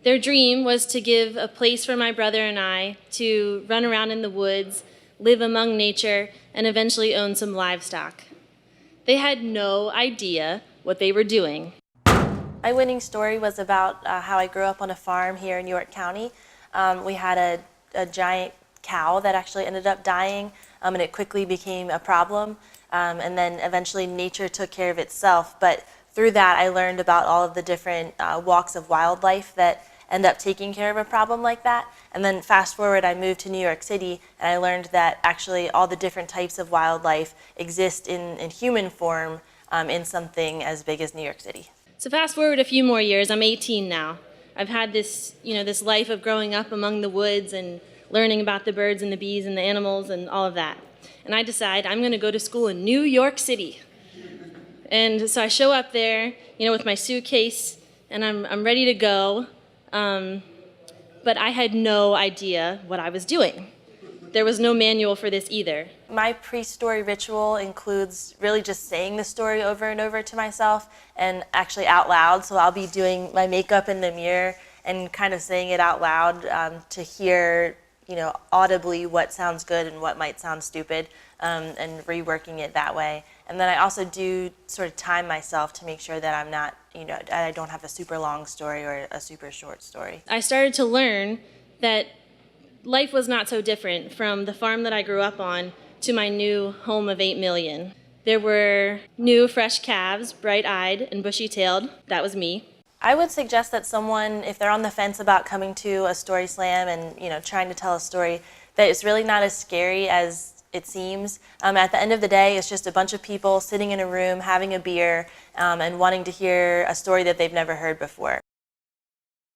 Their dream was to give a place for my brother and I to run around in the woods, live among nature, and eventually own some livestock. They had no idea what they were doing. My winning story was about how I grew up on a farm here in York County. We had a giant cow that actually ended up dying, and it quickly became a problem. And then eventually nature took care of itself. But through that, I learned about all of the different walks of wildlife that end up taking care of a problem like that. And then fast forward, I moved to New York City, and I learned that actually all the different types of wildlife exist in human form in something as big as New York City. So fast forward a few more years, I'm 18 now. I've had this life of growing up among the woods and learning about the birds and the bees and the animals and all of that. And I decide I'm going to go to school in New York City. And so I show up there, with my suitcase, and I'm ready to go. But I had no idea what I was doing. There was no manual for this either. My pre-story ritual includes really just saying the story over and over to myself and actually out loud. So I'll be doing my makeup in the mirror and kind of saying it out loud to hear, audibly what sounds good and what might sound stupid, and reworking it that way. And then I also do sort of time myself to make sure that I'm not, I don't have a super long story or a super short story. I started to learn that life was not so different from the farm that I grew up on to my new home of 8 million. There were new, fresh calves, bright-eyed and bushy-tailed. That was me. I would suggest that someone, if they're on the fence about coming to a story slam and trying to tell a story, that it's really not as scary as it seems. At the end of the day, it's just a bunch of people sitting in a room, having a beer, and wanting to hear a story that they've never heard before.